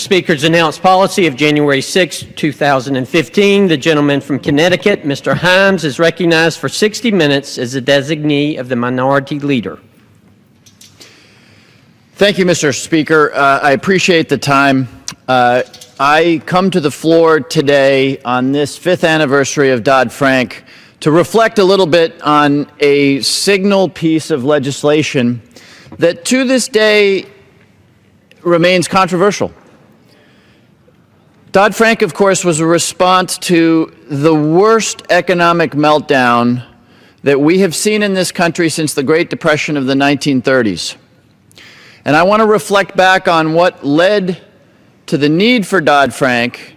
Speaker's announced policy of January 6, 2015, the gentleman from Connecticut, Mr. Himes, is recognized for 60 minutes as the designee of the Minority Leader. Thank you, Mr. Speaker. I appreciate the time. I come to the floor today on this 5th anniversary of Dodd-Frank to reflect a little bit on a signal piece of legislation that to this day remains controversial. Dodd-Frank, of course, was a response to the worst economic meltdown that we have seen in this country since the Great Depression of the 1930s. And I want to reflect back on what led to the need for Dodd-Frank,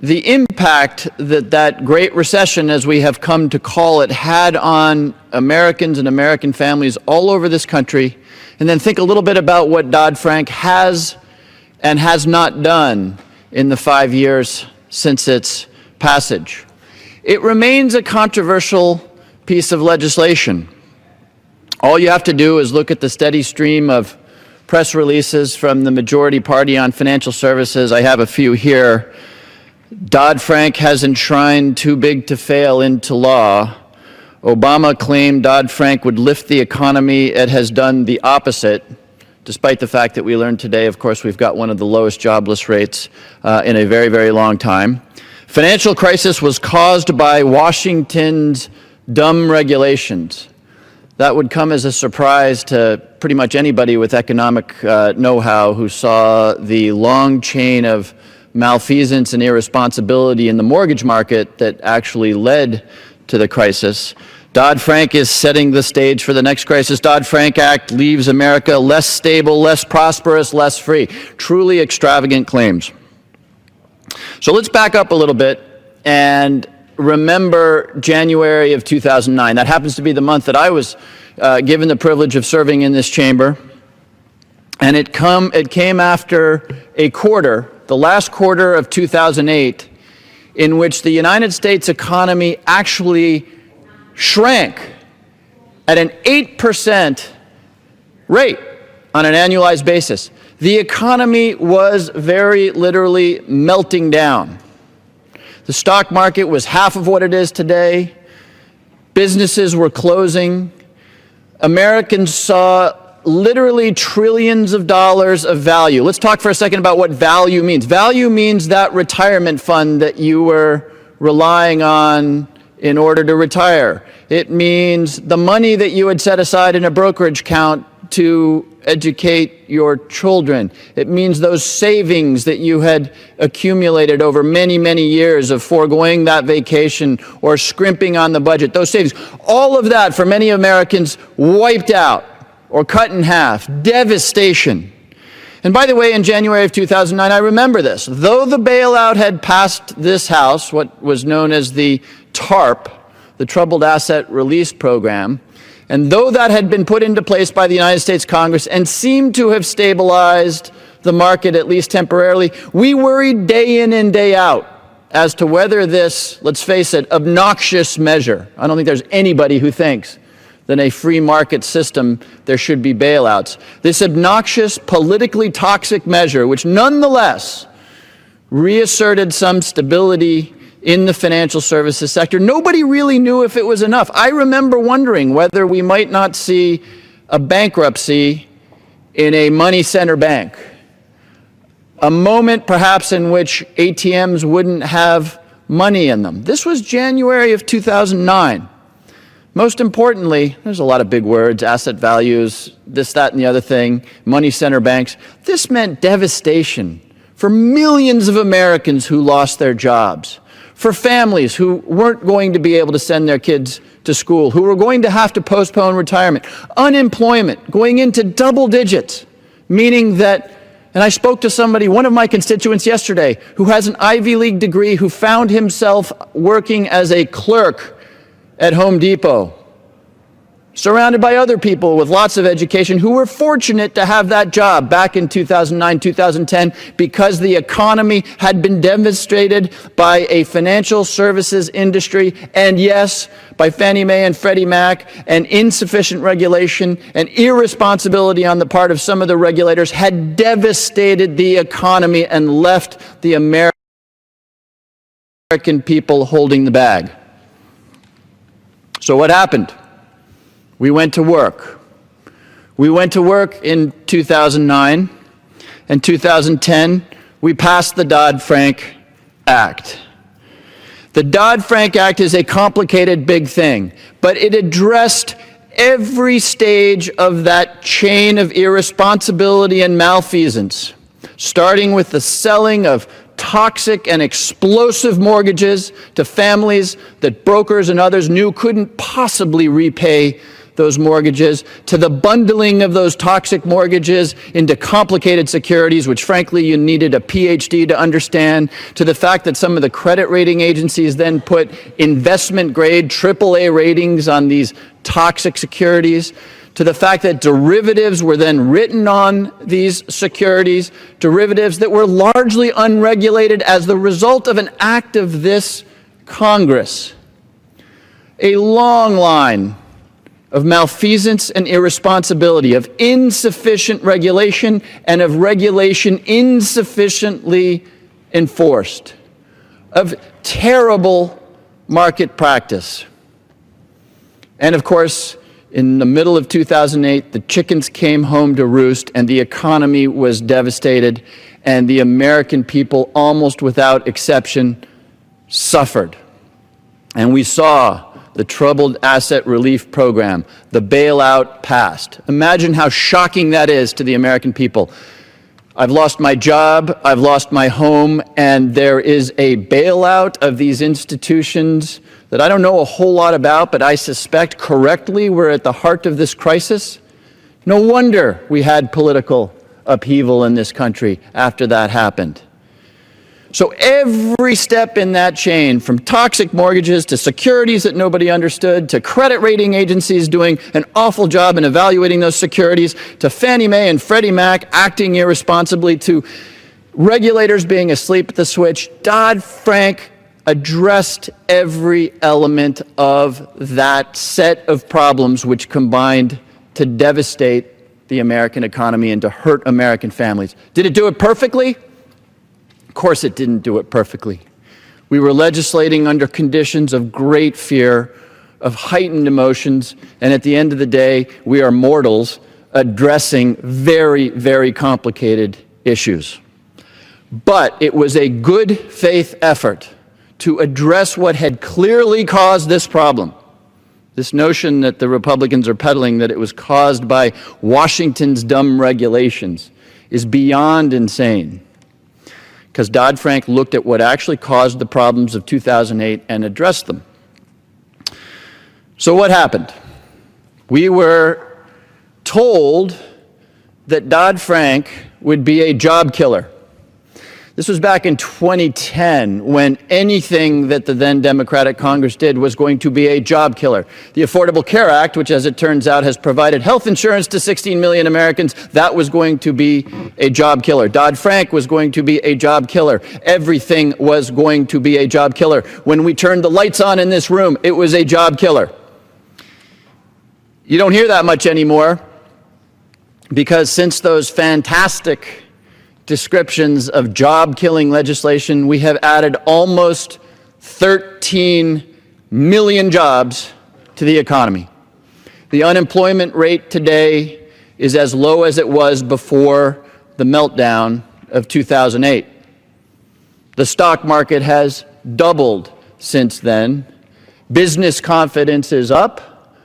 the impact that that Great Recession, as we have come to call it, had on Americans and American families all over this country, and then think a little bit about what Dodd-Frank has and has not done in the 5 years since its passage. It remains a controversial piece of legislation. All you have to do is look at the steady stream of press releases from the majority party on financial services. I have a few here. Dodd-Frank has enshrined too big to fail into law. Obama claimed Dodd-Frank would lift the economy. It has done the opposite, despite the fact that we learned today, of course, we've got one of the lowest jobless rates in a very, very long time. Financial crisis was caused by Washington's dumb regulations. That would come as a surprise to pretty much anybody with economic know-how who saw the long chain of malfeasance and irresponsibility in the mortgage market that actually led to the crisis. Dodd-Frank is setting the stage for the next crisis. Dodd-Frank Act leaves America less stable, less prosperous, less free. Truly extravagant claims. So let's back up a little bit and remember January of 2009. That happens to be the month that I was given the privilege of serving in this chamber. And it came after a quarter, the last quarter of 2008, in which the United States economy actually shrank at an 8% rate on an annualized basis. The economy was very literally melting down. The stock market was half of what it is today. Businesses were closing. Americans saw literally trillions of dollars of value. Let's talk for a second about what value means. Value means that retirement fund that you were relying on in order to retire. It means the money that you had set aside in a brokerage account to educate your children. It means those savings that you had accumulated over many, many years of foregoing that vacation or scrimping on the budget. Those savings, all of that for many Americans wiped out or cut in half. Devastation. And by the way, in January of 2009, I remember this. Though the bailout had passed this House, what was known as the TARP, the Troubled Asset Release Program, and though that had been put into place by the United States Congress and seemed to have stabilized the market, at least temporarily, we worried day in and day out as to whether this, let's face it, obnoxious measure, I don't think there's anybody who thinks that in a free market system there should be bailouts. This obnoxious, politically toxic measure, which nonetheless reasserted some stability in the financial services sector, nobody really knew if it was enough. I remember wondering whether we might not see a bankruptcy in a money center bank, a moment perhaps in which ATMs wouldn't have money in them. This was January of 2009. Most importantly, there's a lot of big words, asset values, this, that, and the other thing, money center banks. This meant devastation for millions of Americans who lost their jobs, for families who weren't going to be able to send their kids to school, who were going to have to postpone retirement, unemployment going into double digits, meaning that, and I spoke to somebody, one of my constituents yesterday, who has an Ivy League degree, who found himself working as a clerk at Home Depot. surrounded by other people with lots of education who were fortunate to have that job back in 2009, 2010, because the economy had been devastated by a financial services industry, and yes, by Fannie Mae and Freddie Mac, and insufficient regulation and irresponsibility on the part of some of the regulators had devastated the economy and left the American people holding the bag. So what happened? We went to work. We went to work in 2009 and 2010. We passed the Dodd-Frank Act. The Dodd-Frank Act is a complicated, big thing, but it addressed every stage of that chain of irresponsibility and malfeasance, starting with the selling of toxic and explosive mortgages to families that brokers and others knew couldn't possibly repay those mortgages, to the bundling of those toxic mortgages into complicated securities, which frankly you needed a PhD to understand, to the fact that some of the credit rating agencies then put investment grade AAA ratings on these toxic securities, to the fact that derivatives were then written on these securities, derivatives that were largely unregulated as the result of an act of this Congress. A long line of malfeasance and irresponsibility, of insufficient regulation and of regulation insufficiently enforced, of terrible market practice. And of course, in the middle of 2008, the chickens came home to roost and the economy was devastated and the American people, almost without exception, suffered. And we saw the Troubled Asset Relief Program, the bailout passed. Imagine how shocking that is to the American people. I've lost my job, I've lost my home, and there is a bailout of these institutions that I don't know a whole lot about, but I suspect correctly we're at the heart of this crisis. No wonder we had political upheaval in this country after that happened. So every step in that chain, from toxic mortgages to securities that nobody understood, to credit rating agencies doing an awful job in evaluating those securities, to Fannie Mae and Freddie Mac acting irresponsibly, to regulators being asleep at the switch, Dodd-Frank addressed every element of that set of problems which combined to devastate the American economy and to hurt American families. Did it do it perfectly? Of course it didn't do it perfectly. We were legislating under conditions of great fear, of heightened emotions, and at the end of the day, we are mortals addressing very, very complicated issues. But it was a good faith effort to address what had clearly caused this problem. This notion that the Republicans are peddling that it was caused by Washington's dumb regulations is beyond insane. Because Dodd-Frank looked at what actually caused the problems of 2008 and addressed them. So what happened? We were told that Dodd-Frank would be a job killer. This was back in 2010, when anything that the then Democratic Congress did was going to be a job killer. The Affordable Care Act, which as it turns out has provided health insurance to 16 million Americans, that was going to be a job killer. Dodd-Frank was going to be a job killer. Everything was going to be a job killer. When we turned the lights on in this room, it was a job killer. You don't hear that much anymore, because since those fantastic descriptions of job-killing legislation, we have added almost 13 million jobs to the economy. The unemployment rate today is as low as it was before the meltdown of 2008. The stock market has doubled since then. Business confidence is up.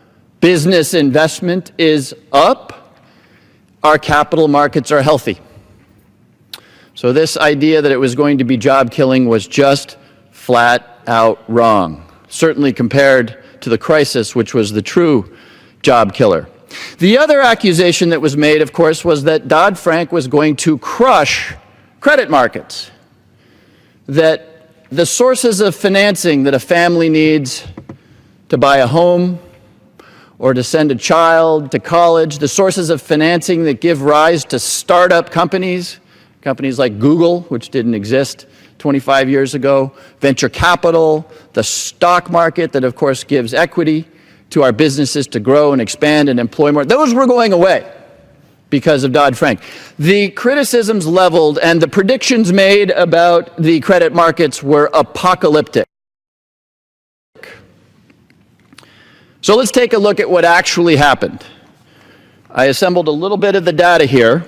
Business investment is up. Our capital markets are healthy. So this idea that it was going to be job killing was just flat out wrong, certainly compared to the crisis, which was the true job killer. The other accusation that was made, of course, was that Dodd-Frank was going to crush credit markets, that the sources of financing that a family needs to buy a home or to send a child to college, the sources of financing that give rise to startup companies, companies like Google, which didn't exist 25 years ago, venture capital, the stock market that, of course, gives equity to our businesses to grow and expand and employ more. Those were going away because of Dodd-Frank. The criticisms leveled and the predictions made about the credit markets were apocalyptic. So let's take a look at what actually happened. I assembled a little bit of the data here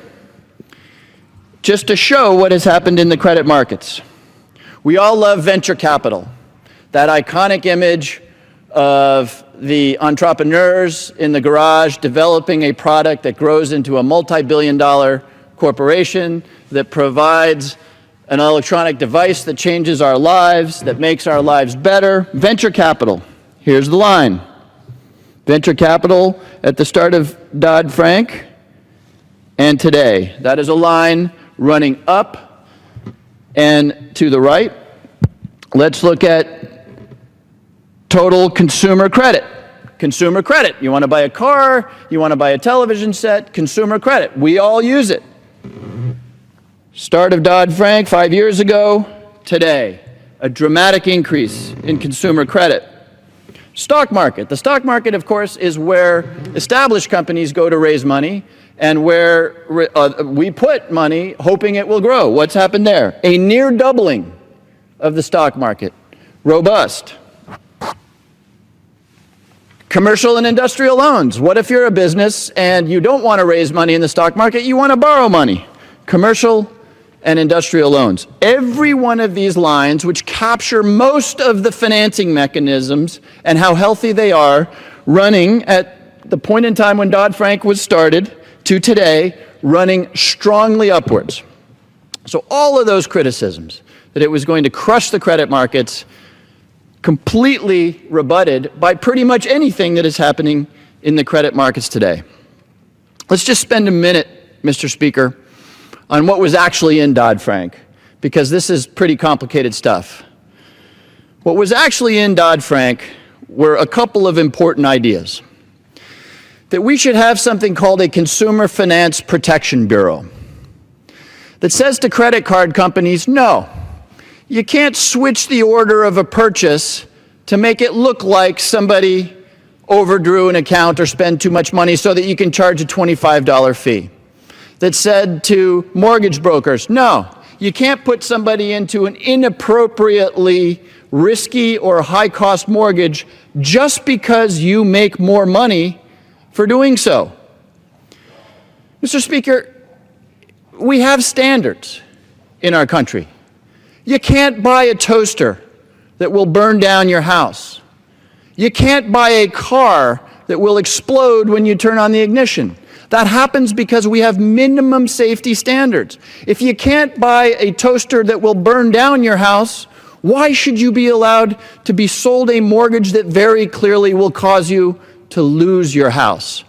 just to show what has happened in the credit markets. We all love venture capital, that iconic image of the entrepreneurs in the garage developing a product that grows into a multi-billion-dollar corporation that provides an electronic device that changes our lives, that makes our lives better. Venture capital. Here's the line. Venture capital at the start of Dodd-Frank and today. That is a line running up and to the right. Let's look at total consumer credit. Consumer credit. You want to buy a car, you want to buy a television set, consumer credit. We all use it. Start of Dodd-Frank 5 years ago, today. A dramatic increase in consumer credit. Stock market. The stock market, of course, is where established companies go to raise money and where we put money hoping it will grow. What's happened there? A near doubling of the stock market. Robust. Commercial and industrial loans. What if you're a business and you don't want to raise money in the stock market, you want to borrow money? Commercial and industrial loans. Every one of these lines, which capture most of the financing mechanisms and how healthy they are, running at the point in time when Dodd-Frank was started to today, running strongly upwards. So all of those criticisms that it was going to crush the credit markets, completely rebutted by pretty much anything that is happening in the credit markets today. Let's just spend a minute, Mr. Speaker, on what was actually in Dodd-Frank, because this is pretty complicated stuff. What was actually in Dodd-Frank were a couple of important ideas. That we should have something called a Consumer Finance Protection Bureau that says to credit card companies, no, you can't switch the order of a purchase to make it look like somebody overdrew an account or spent too much money so that you can charge a $25 fee. That said to mortgage brokers, no, you can't put somebody into an inappropriately risky or high-cost mortgage just because you make more money for doing so. Mr. Speaker, we have standards in our country. You can't buy a toaster that will burn down your house. You can't buy a car that will explode when you turn on the ignition. That happens because we have minimum safety standards. If you can't buy a toaster that will burn down your house, why should you be allowed to be sold a mortgage that very clearly will cause you to lose your house?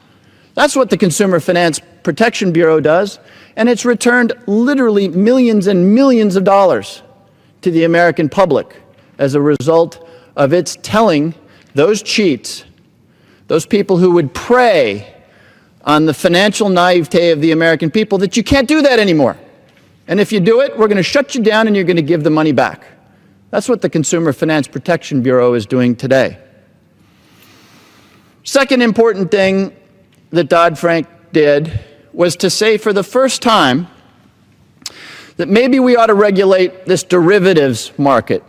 That's what the Consumer Finance Protection Bureau does, and it's returned literally millions and millions of dollars to the American public as a result of its telling those cheats, those people who would prey on the financial naivete of the American people, that you can't do that anymore. And if you do it, we're going to shut you down and you're going to give the money back. That's what the Consumer Finance Protection Bureau is doing today. Second important thing that Dodd-Frank did was to say for the first time that maybe we ought to regulate this derivatives market.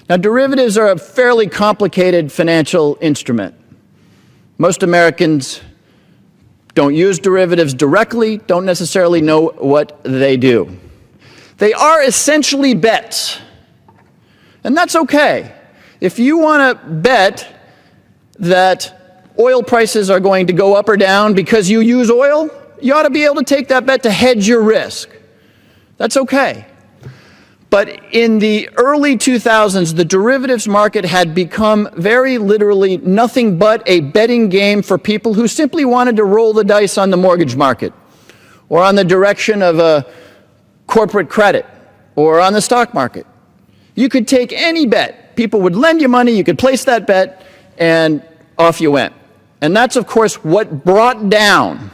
Now, derivatives are a fairly complicated financial instrument. Most Americans don't use derivatives directly, don't necessarily know what they do. They are essentially bets, and that's okay. If you want to bet that oil prices are going to go up or down because you use oil, you ought to be able to take that bet to hedge your risk. That's okay. But in the early 2000s, the derivatives market had become very literally nothing but a betting game for people who simply wanted to roll the dice on the mortgage market or on the direction of a corporate credit or on the stock market. You could take any bet. People would lend you money, you could place that bet, and off you went. And that's, of course, what brought down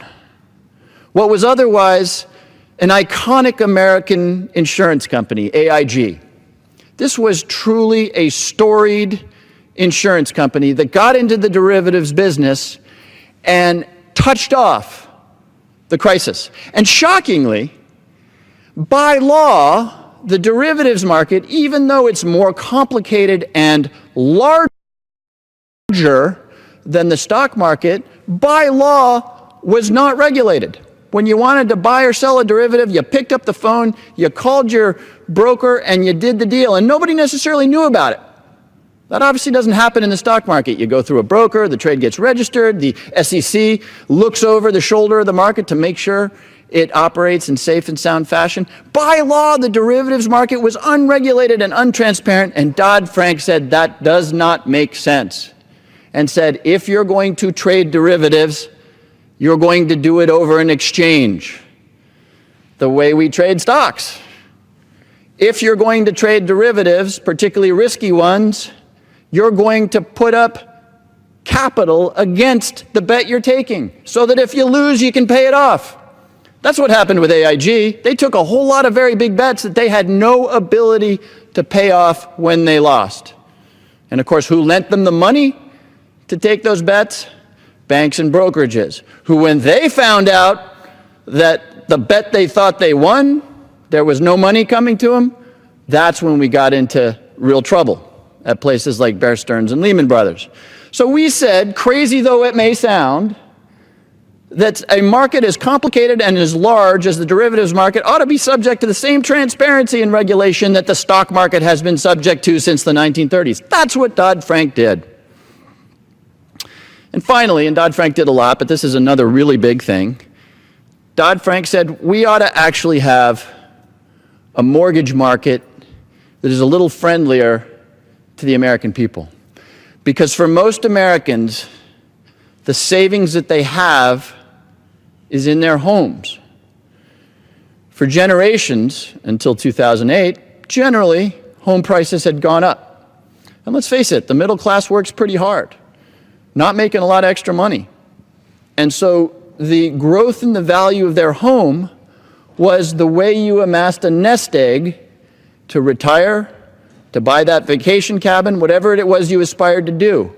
what was otherwise an iconic American insurance company, AIG. This was truly a storied insurance company that got into the derivatives business and touched off the crisis. And shockingly, by law, the derivatives market, even though it's more complicated and larger than the stock market, by law was not regulated. When you wanted to buy or sell a derivative, you picked up the phone, you called your broker, and you did the deal, and nobody necessarily knew about it. That obviously doesn't happen in the stock market. You go through a broker, the trade gets registered, the SEC looks over the shoulder of the market to make sure it operates in safe and sound fashion. By law, the derivatives market was unregulated and untransparent, and Dodd-Frank said that does not make sense, and said if you're going to trade derivatives, you're going to do it over an exchange, the way we trade stocks. If you're going to trade derivatives, particularly risky ones, you're going to put up capital against the bet you're taking, so that if you lose, you can pay it off. That's what happened with AIG. They took a whole lot of very big bets that they had no ability to pay off when they lost. And of course, who lent them the money to take those bets? Banks and brokerages, who when they found out that the bet they thought they won, there was no money coming to them, that's when we got into real trouble at places like Bear Stearns and Lehman Brothers. So we said, crazy though it may sound, that a market as complicated and as large as the derivatives market ought to be subject to the same transparency and regulation that the stock market has been subject to since the 1930s. That's what Dodd-Frank did. And finally, and Dodd-Frank did a lot, but this is another really big thing, Dodd-Frank said we ought to actually have a mortgage market that is a little friendlier to the American people. Because for most Americans, the savings that they have is in their homes. For generations, until 2008, generally, home prices had gone up. And let's face it, the middle class works pretty hard, not making a lot of extra money. And so the growth in the value of their home was the way you amassed a nest egg to retire, to buy that vacation cabin, whatever it was you aspired to do.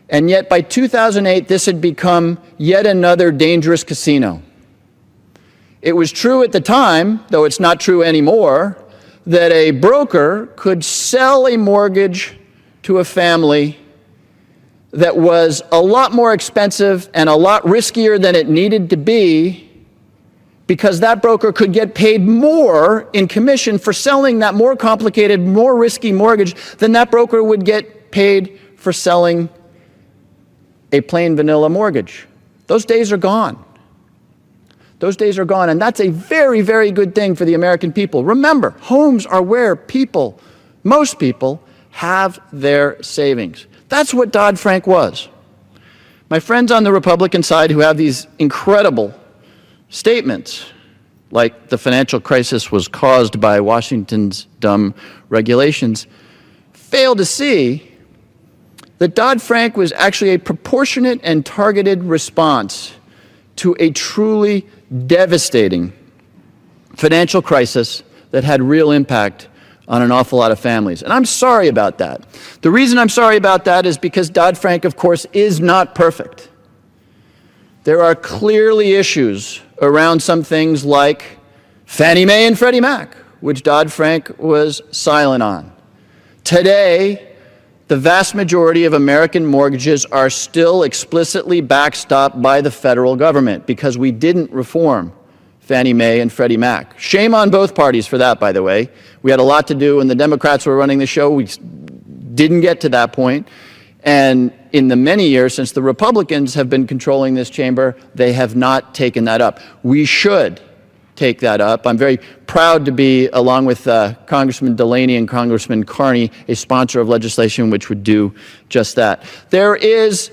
And yet by 2008, this had become yet another dangerous casino. It was true at the time, though it's not true anymore, that a broker could sell a mortgage to a family that was a lot more expensive and a lot riskier than it needed to be, because that broker could get paid more in commission for selling that more complicated, more risky mortgage than that broker would get paid for selling a plain vanilla mortgage. Those days are gone. Those days are gone, and that's a very, very good thing for the American people. Remember, homes are where people, most people, have their savings. That's what Dodd-Frank was. My friends on the Republican side who have these incredible statements, like the financial crisis was caused by Washington's dumb regulations, fail to see that Dodd-Frank was actually a proportionate and targeted response to a truly devastating financial crisis that had real impact on an awful lot of families. And I'm sorry about that. The reason I'm sorry about that is because Dodd-Frank, of course, is not perfect. There are clearly issues around some things like Fannie Mae and Freddie Mac, which Dodd-Frank was silent on. Today, the vast majority of American mortgages are still explicitly backstopped by the federal government because we didn't reform Fannie Mae and Freddie Mac. Shame on both parties for that, by the way. We had a lot to do when the Democrats were running the show. We didn't get to that point. And in the many years since the Republicans have been controlling this chamber, they have not taken that up. We should take that up. I'm very proud to be, along with Congressman Delaney and Congressman Carney, a sponsor of legislation which would do just that. There is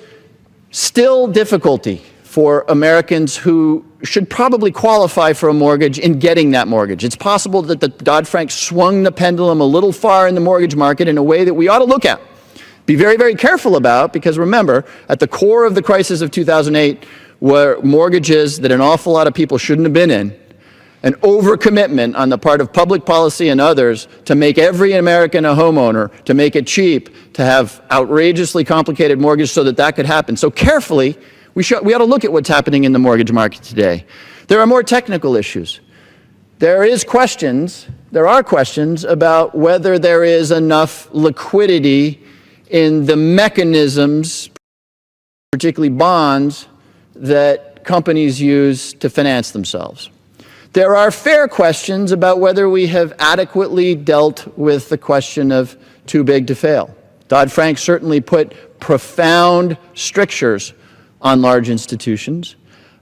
still difficulty for Americans who should probably qualify for a mortgage in getting that mortgage. It's possible that the Dodd-Frank swung the pendulum a little far in the mortgage market in a way that we ought to look at, be very, very careful about, because remember, at the core of the crisis of 2008 were mortgages that an awful lot of people shouldn't have been in, an overcommitment on the part of public policy and others to make every American a homeowner, to make it cheap, to have outrageously complicated mortgages so that that could happen. So carefully, we ought to look at what's happening in the mortgage market today. There are more technical issues. There are questions about whether there is enough liquidity in the mechanisms, particularly bonds, that companies use to finance themselves. There are fair questions about whether we have adequately dealt with the question of too big to fail. Dodd-Frank certainly put profound strictures on large institutions.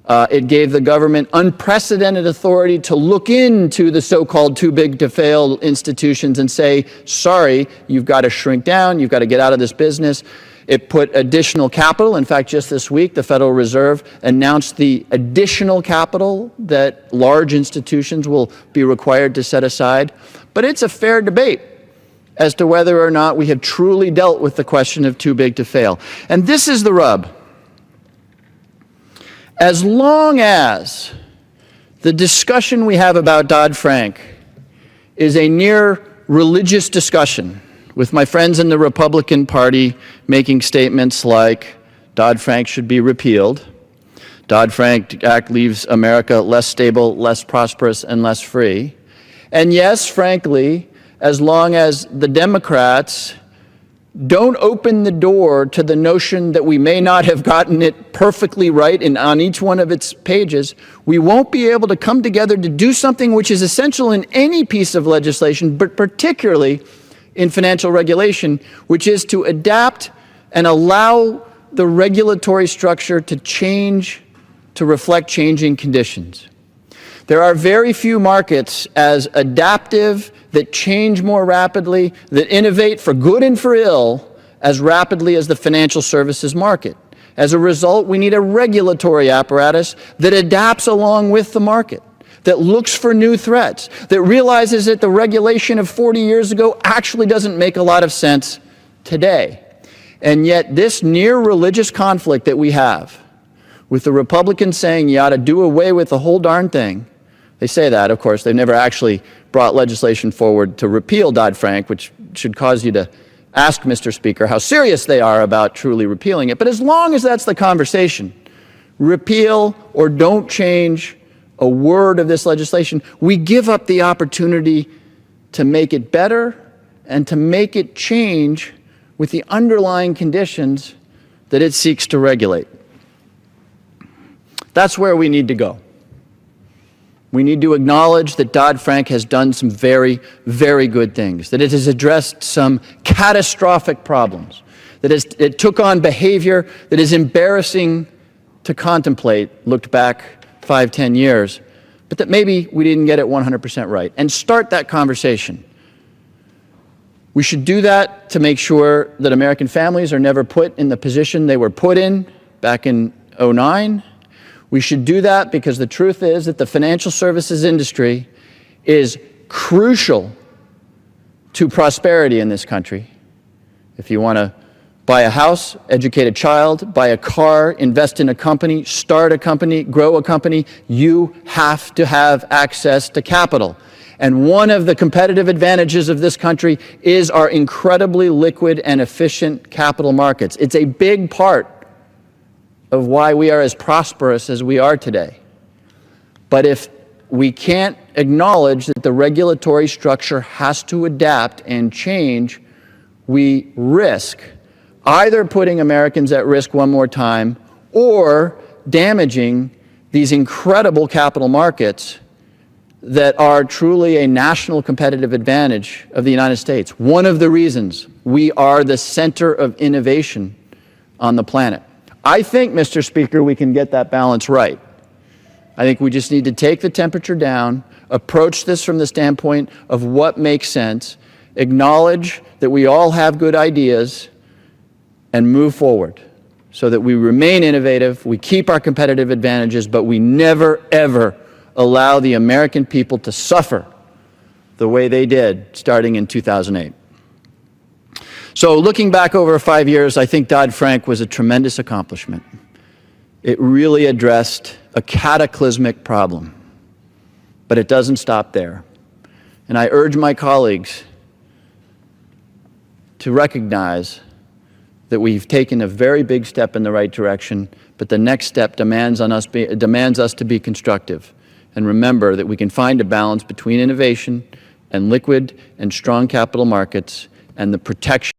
It gave the government unprecedented authority to look into the so-called too big to fail institutions and say, sorry, you've got to shrink down, you've got to get out of this business. It put additional capital. In fact, just this week, the Federal Reserve announced the additional capital that large institutions will be required to set aside. But it's a fair debate as to whether or not we have truly dealt with the question of too big to fail. And this is the rub. As long as the discussion we have about Dodd-Frank is a near religious discussion, with my friends in the Republican Party making statements like Dodd-Frank should be repealed, Dodd-Frank Act leaves America less stable, less prosperous, and less free. And yes, frankly, as long as the Democrats don't open the door to the notion that we may not have gotten it perfectly right on each one of its pages, we won't be able to come together to do something which is essential in any piece of legislation, but particularly in financial regulation, which is to adapt and allow the regulatory structure to change to reflect changing conditions. There are very few markets as adaptive, that change more rapidly, that innovate for good and for ill as rapidly as the financial services market. As a result, we need a regulatory apparatus that adapts along with the market, that looks for new threats, that realizes that the regulation of 40 years ago actually doesn't make a lot of sense today. And yet this near religious conflict that we have with the Republicans saying you ought to do away with the whole darn thing, they say that, of course, they've never actually brought legislation forward to repeal Dodd-Frank, which should cause you to ask, Mr. Speaker, how serious they are about truly repealing it. But as long as that's the conversation, repeal or don't change a word of this legislation, we give up the opportunity to make it better and to make it change with the underlying conditions that it seeks to regulate. That's where we need to go. We need to acknowledge that Dodd-Frank has done some very, very good things, that it has addressed some catastrophic problems, that it took on behavior that is embarrassing to contemplate, looked back 5, 10 years, but that maybe we didn't get it 100% right, and start that conversation. We should do that to make sure that American families are never put in the position they were put in back in 2009. We should do that because the truth is that the financial services industry is crucial to prosperity in this country. If you want to buy a house, educate a child, buy a car, invest in a company, start a company, grow a company, you have to have access to capital. And one of the competitive advantages of this country is our incredibly liquid and efficient capital markets. It's a big part of why we are as prosperous as we are today. But if we can't acknowledge that the regulatory structure has to adapt and change, we risk either putting Americans at risk one more time or damaging these incredible capital markets that are truly a national competitive advantage of the United States. One of the reasons we are the center of innovation on the planet. I think, Mr. Speaker, we can get that balance right. I think we just need to take the temperature down, approach this from the standpoint of what makes sense, acknowledge that we all have good ideas, and move forward so that we remain innovative, we keep our competitive advantages, but we never, ever allow the American people to suffer the way they did starting in 2008. So looking back over 5 years, I think Dodd-Frank was a tremendous accomplishment. It really addressed a cataclysmic problem, but it doesn't stop there. And I urge my colleagues to recognize that we've taken a very big step in the right direction, but the next step demands us to be constructive. And remember that we can find a balance between innovation and liquid and strong capital markets and the protection